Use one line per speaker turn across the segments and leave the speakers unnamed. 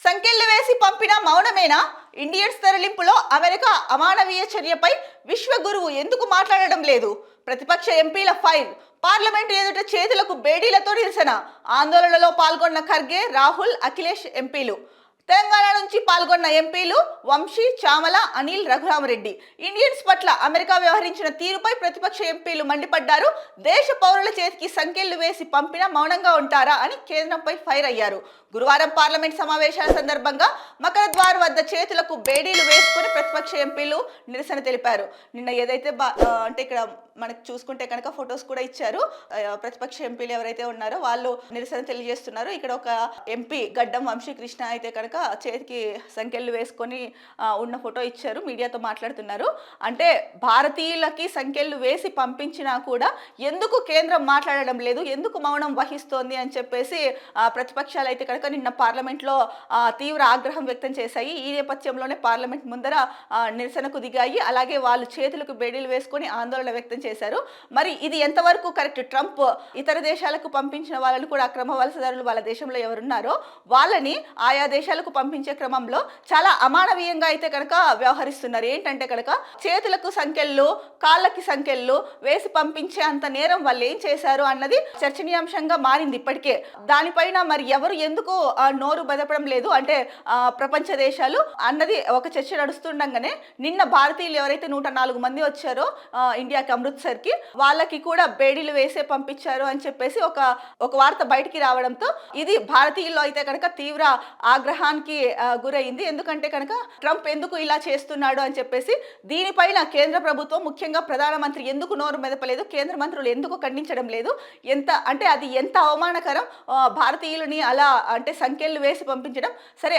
సంకెళ్లు వేసి పంపిన మౌనమేనా? Indians తరలింపులో America అమానవీయ చర్యపై విశ్వగురువు ఎందుకు మాట్లాడడం లేదు? ప్రతిపక్ష ఎంపీల ఫైర్. పార్లమెంటు ఎదుట చేతులకు బేడీలతో నిరసన. ఆందోళనలో పాల్గొన్న ఖర్గే, రాహుల్, అఖిలేష్ ఎంపీలు. తెలంగాణ నుంచి పాల్గొన్న ఎంపీలు వంశీ, చామల, అనిల్, రఘురామరెడ్డి. ఇండియన్స్ పట్ల అమెరికా వ్యవహరించిన తీరుపై ప్రతిపక్ష ఎంపీలు మండిపడ్డారు. దేశ పౌరుల చేతికి సంకెళ్లు వేసి పంపినా మౌనంగా ఉంటారా అని కేంద్రంపై ఫైర్ అయ్యారు. గురువారం పార్లమెంట్ సమావేశాల సందర్భంగా మకరద్వార్ వద్ద చేతులకు బేడీలు వేసుకుని ప్రతిపక్ష ఎంపీలు నిరసన తెలిపారు. నిన్న ఏదైతే అంటే ఇక్కడ మనకు చూసుకుంటే కనుక ఫొటోస్ కూడా ఇచ్చారు. ప్రతిపక్ష ఎంపీలు ఎవరైతే ఉన్నారో వాళ్ళు నిరసన తెలియజేస్తున్నారు. ఇక్కడ ఒక ఎంపీ గడ్డం వంశీకృష్ణ అయితే కనుక చేతికి సంకెళ్ళు వేసుకొని ఉన్న ఫోటో ఇచ్చారు. మీడియాతో మాట్లాడుతున్నారు. అంటే భారతీయులకి సంకెళ్ళు వేసి పంపించినా కూడా ఎందుకు కేంద్రం మాట్లాడడం లేదు, ఎందుకు మౌనం వహిస్తోంది అని చెప్పేసి ప్రతిపక్షాలు అయితే కనుక నిన్న పార్లమెంట్లో తీవ్ర ఆగ్రహం వ్యక్తం చేశాయి. ఈ నేపథ్యంలోనే పార్లమెంట్ ముందర నిరసనకు దిగాయి. అలాగే వాళ్ళు చేతులకు బేడీలు వేసుకొని ఆందోళన వ్యక్తం చేశారు. మరి ఇది ఎంతవరకు కరెక్ట్? ట్రంప్ ఇతర దేశాలకు పంపించిన వాళ్ళని కూడా అక్రమ వలసదారులు వాళ్ళ దేశంలో ఎవరున్నారో వాళ్ళని ఆయా దేశాలకు పంపించే క్రమంలో చాలా అమానవీయంగా అయితే కనుక వ్యవహరిస్తున్నారు. ఏంటంటే కనుక చేతులకు సంకెళ్ళు, కాళ్ళకి సంకెళ్ళు వేసి పంపించే అంత నేరం వాళ్ళు ఏం చేశారు అన్నది చర్చనీయాంశంగా మారింది ఇప్పటికే. దానిపైన మరి ఎవరు ఎందుకు నోరు బెదపడం లేదు అంటే ప్రపంచ దేశాలు అన్నది ఒక చర్చ నడుస్తుండగానే నిన్న భారతీయులు ఎవరైతే 104 మంది వచ్చారో ఇండియాకి అమృత్సర్కి, వాళ్ళకి కూడా బేడీలు వేసే పంపించారు అని చెప్పేసి ఒక వార్త బయటికి రావడంతో ఇది భారతీయుల్లో అయితే కనుక తీవ్ర ఆగ్రహానికి గురైంది. ఎందుకంటే కనుక ట్రంప్ ఎందుకు ఇలా చేస్తున్నాడు అని చెప్పేసి దీనిపైన కేంద్ర ప్రభుత్వం ముఖ్యంగా ప్రధానమంత్రి ఎందుకు నోరు మెదపలేదు, కేంద్ర మంత్రులు ఎందుకు ఖండించడం లేదు, అది ఎంత అవమానకరం. భారతీయులని అలా అంటే సంఖ్యలు వేసి పంపించడం సరే,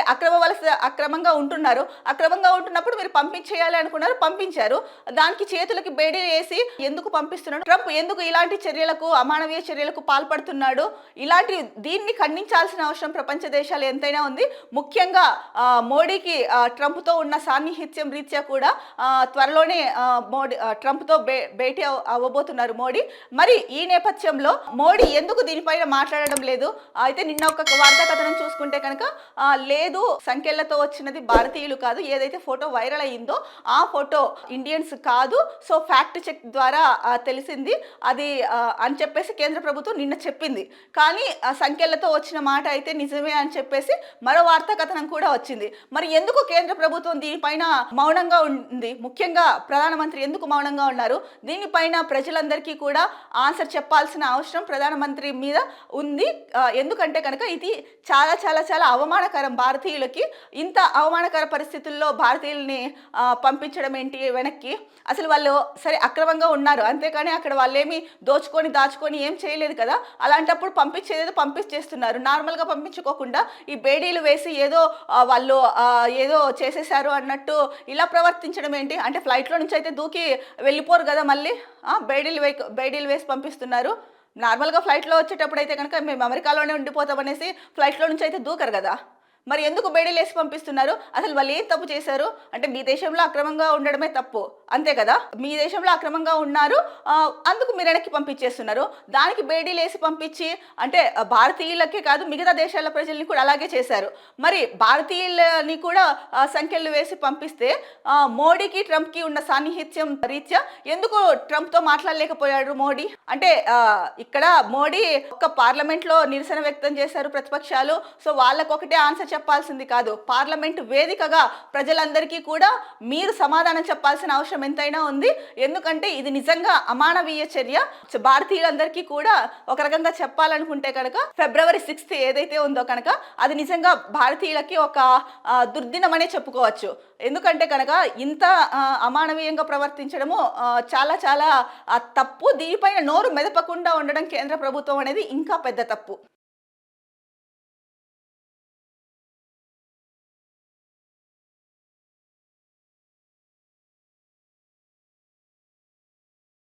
అక్రమంగా ఉంటున్నారు. అక్రమంగా ఉంటున్నప్పుడు మీరు పంపించేయాలి అనుకున్నారు, పంపించారు. దానికి చేతులకి బేడీ వేసి ఎందుకు పంపిస్తున్నాడు? ట్రంప్ ఎందుకు ఇలాంటి చర్యలకు, అమానవీయ చర్యలకు పాల్పడుతున్నాడు? దీన్ని ఖండించాల్సిన అవసరం ప్రపంచ దేశాలు ఎంతైనా ఉంది. ముఖ్యంగా మోడీకి ట్రంప్తో ఉన్న సాన్నిహిత్యం రీత్యా కూడా త్వరలోనే ట్రంప్తో భేటీ అవ్వబోతున్నారు మోడీ. మరి ఈ నేపథ్యంలో మోడీ ఎందుకు దీనిపైన మాట్లాడడం లేదు? అయితే నిన్న ఒక వార్తా కథనం చూసుకుంటే కనుక లేదు, సంఖ్యలతో వచ్చినది భారతీయులు కాదు, ఏదైతే ఫోటో వైరల్ అయ్యిందో ఆ ఫోటో ఇండియన్స్ కాదు, సో ఫ్యాక్ట్ చెక్ ద్వారా తెలిసింది అది అని చెప్పేసి కేంద్ర ప్రభుత్వం నిన్న చెప్పింది. కానీ సంఖ్యలతో వచ్చిన మాట అయితే నిజమే అని చెప్పేసి మరో వార్తా కథనం కూడా వచ్చింది. మరి ఎందుకు కేంద్ర ప్రభుత్వం దీనిపైన మౌనంగా ఉంది? ముఖ్యంగా ప్రధానమంత్రి ఎందుకు మౌనంగా ఉన్నారు? దీనిపైన ప్రజలందరికీ కూడా ఆన్సర్ చెప్పాల్సిన అవసరం ప్రధానమంత్రి మీద ఉంది. ఎందుకంటే కనుక ఇది చాలా చాలా చాలా అవమానకరం భారతీయులకి. ఇంత అవమానకర పరిస్థితుల్లో భారతీయుల్ని పంపించడం ఏంటి వెనక్కి? అసలు వాళ్ళు సరే అక్రమంగా ఉన్నారు, అంతేకాని అక్కడ వాళ్ళేమి దాచుకొని ఏం చేయలేదు కదా. అలాంటప్పుడు పంపించేదేదో పంపించేస్తున్నారు. నార్మల్గా పంపించుకోకుండా ఈ బేడీలు వేసి వాళ్ళు ఏదో చేసేసారు అన్నట్టు ఇలా ప్రవర్తించడం ఏంటి? అంటే ఫ్లైట్లో నుంచి అయితే దూకి వెళ్ళిపోరు కదా, మళ్ళీ బేడీలు వేసి పంపిస్తున్నారు. నార్మల్గా ఫ్లైట్లో వచ్చేటప్పుడు అయితే కనుక మేము అమెరికాలోనే ఉండిపోతాం అనేసి ఫ్లైట్లో నుంచి అయితే దూకరు కదా. మరి ఎందుకు బేడీలు వేసి పంపిస్తున్నారు? అసలు వాళ్ళు ఏం తప్పు చేశారు? అంటే మీ దేశంలో అక్రమంగా ఉండడమే తప్పు, అంతే కదా. మీ దేశంలో అక్రమంగా ఉన్నారు, అందుకు మీరు వెనక్కి పంపించేస్తున్నారు. దానికి బేడీలు వేసి పంపించి అంటే భారతీయులకే కాదు మిగతా దేశాల ప్రజల్ని కూడా అలాగే చేశారు. మరి భారతీయులని కూడా సంఖ్యలు వేసి పంపిస్తే మోడీకి ట్రంప్కి ఉన్న సాన్నిహిత్యం రీత్యా ఎందుకు ట్రంప్తో మాట్లాడలేకపోయాడు మోడీ? అంటే ఇక్కడ మోడీ ఒక పార్లమెంట్లో నిరసన వ్యక్తం చేశారు ప్రతిపక్షాలు, సో వాళ్ళకొకటే ఆన్సర్ చెప్పాల్సింది కాదు. పార్లమెంట్ వేదికగా ప్రజలందరికీ కూడా మీరు సమాధానం చెప్పాల్సిన అవసరం ఎంతైనా ఉంది. ఎందుకంటే ఇది నిజంగా అమానవీయ చర్య. భారతీయులందరికీ కూడా ఒక రకంగా చెప్పాలనుకుంటే కనుక February 6th ఏదైతే ఉందో కనుక అది నిజంగా భారతీయులకి ఒక దుర్దినం అనే చెప్పుకోవచ్చు. ఎందుకంటే కనుక ఇంత అమానవీయంగా ప్రవర్తించడము చాలా చాలా తప్పు. దీనిపైన నోరు మెదపకుండా ఉండడం కేంద్ర ప్రభుత్వం అనేది ఇంకా పెద్ద తప్పు.